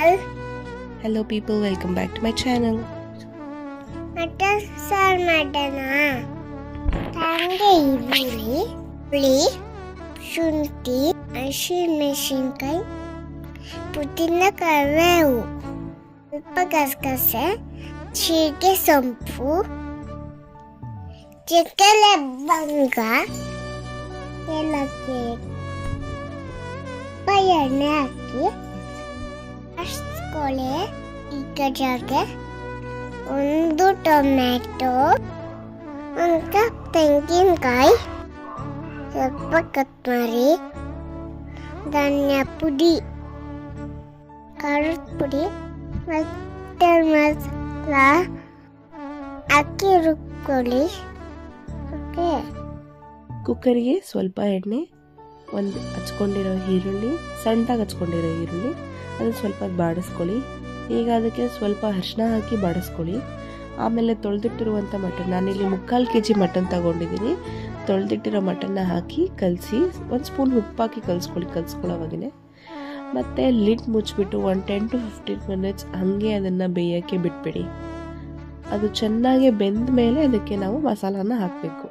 Hello people, welcome back to my channel. Mutton ಸಾರು ಮಾಡೋಣ. ತಂದೆ ಈರುಳ್ಳಿ, ಹುಳಿ, ಶುಂಠಿ, ಹಸಿಮೆಣಸಿನಕಾಯಿ, ಪುದೀನ, ಕರಿಬೇವು, ಸ್ವಲ್ಪ ಗಸಗಸೆ, ಜೀರಿಗೆ, ಸೊಂಪು, ಚಕ್ಕೆ, ಲವಂಗ, ಏಲಕ್ಕಿ, ಎಣ್ಣೆ ಹಾಕಿ ಹಚ್ಕೊಳ್ಳಿ. ಈಗ ಜಾಗೆ ಒಂದು ಟೊಮ್ಯಾಟೊ, ಒಂದು ಕಪ್ ತೆಂಗಿನಕಾಯಿ, ಸ್ವಲ್ಪ ಕೊತ್ತಂಬರಿ, ಧನಿಯಾ ಪುಡಿ, ಖಾರದ ಪುಡಿ ಮತ್ತು ಮಸಾಲ ಹಾಕಿ ರುಬ್ಕೊಳ್ಳಿ. ಓಕೆ, ಕುಕ್ಕರ್ಗೆ ಸ್ವಲ್ಪ ಎಣ್ಣೆ, ಒಂದು ಹಚ್ಕೊಂಡಿರೋ ಈರುಳ್ಳಿ, ಸಣ್ಣದಾಗಿ ಹಚ್ಕೊಂಡಿರೋ ಈರುಳ್ಳಿ, ಅದನ್ನು ಸ್ವಲ್ಪ ಬಾಡಿಸ್ಕೊಳ್ಳಿ. ಈಗ ಅದಕ್ಕೆ ಸ್ವಲ್ಪ ಅರಿಶಿನ ಹಾಕಿ ಬಾಡಿಸ್ಕೊಳ್ಳಿ. ಆಮೇಲೆ ತೊಳೆದಿಟ್ಟಿರುವಂಥ ಮಟನ್, ನಾನಿಲ್ಲಿ 3/4 kg ಮಟನ್ ತಗೊಂಡಿದ್ದೀನಿ. ತೊಳೆದಿಟ್ಟಿರೋ ಮಟನ್ನ ಹಾಕಿ ಕಲಸಿ, ಒಂದು ಸ್ಪೂನ್ ಉಪ್ಪು ಹಾಕಿ ಕಲಿಸ್ಕೊಳ್ಳೋವಾಗೇ. ಮತ್ತು ಲಿಡ್ ಮುಚ್ಚಿಬಿಟ್ಟು ಒಂದು 10 to 15 minutes ಹಾಗೆ ಅದನ್ನು ಬೇಯೋಕ್ಕೆ ಬಿಟ್ಬಿಡಿ. ಅದು ಚೆನ್ನಾಗಿ ಬೆಂದ ಮೇಲೆ ಅದಕ್ಕೆ ನಾವು ಮಸಾಲಾನ ಹಾಕಬೇಕು.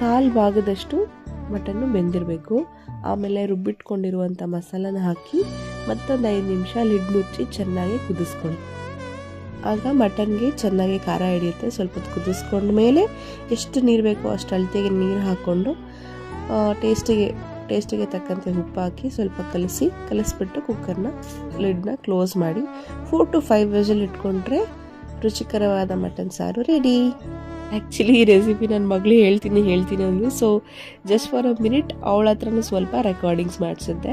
1/4 ಭಾಗದಷ್ಟು ಮಟನ್ನು ಬೆಂದಿರಬೇಕು. ಆಮೇಲೆ ರುಬ್ಬಿಟ್ಕೊಂಡಿರುವಂಥ ಮಸಾಲಾನ ಹಾಕಿ ಮತ್ತೊಂದು 5 ನಿಮಿಷ ಲಿಡ್ ಮುಚ್ಚಿ ಚೆನ್ನಾಗಿ ಕುದಿಸ್ಕೊಳ್ಳಿ. ಆಗ ಮಟನ್ಗೆ ಚೆನ್ನಾಗಿ ಖಾರ ಹಿಡಿಯುತ್ತೆ. ಸ್ವಲ್ಪ ಕುದಿಸ್ಕೊಂಡ ಮೇಲೆ ಎಷ್ಟು ನೀರು ಬೇಕೋ ಅಷ್ಟು ಅಳತೆಗೆ ನೀರು ಹಾಕ್ಕೊಂಡು ಟೇಸ್ಟಿಗೆ ತಕ್ಕಂತೆ ಉಪ್ಪು ಹಾಕಿ ಸ್ವಲ್ಪ ಕಲಿಸ್ಬಿಟ್ಟು ಕುಕ್ಕರ್ನ ಲಿಡ್ನ ಕ್ಲೋಸ್ ಮಾಡಿ 4 to 5 ವಿಸಿಲ್ ಇಟ್ಕೊಂಡ್ರೆ ರುಚಿಕರವಾದ ಮಟನ್ ಸಾರು ರೆಡಿ. ಆ್ಯಕ್ಚುಲಿ ಈ ರೆಸಿಪಿ ನನ್ನ ಮಗಳು ಹೇಳ್ತೀನಿ ಅಂದರು. So just for a minute ಅವಳ ಹತ್ರನೂ ಸ್ವಲ್ಪ ರೆಕಾರ್ಡಿಂಗ್ಸ್ ಮಾಡಿಸಿದ್ದೆ.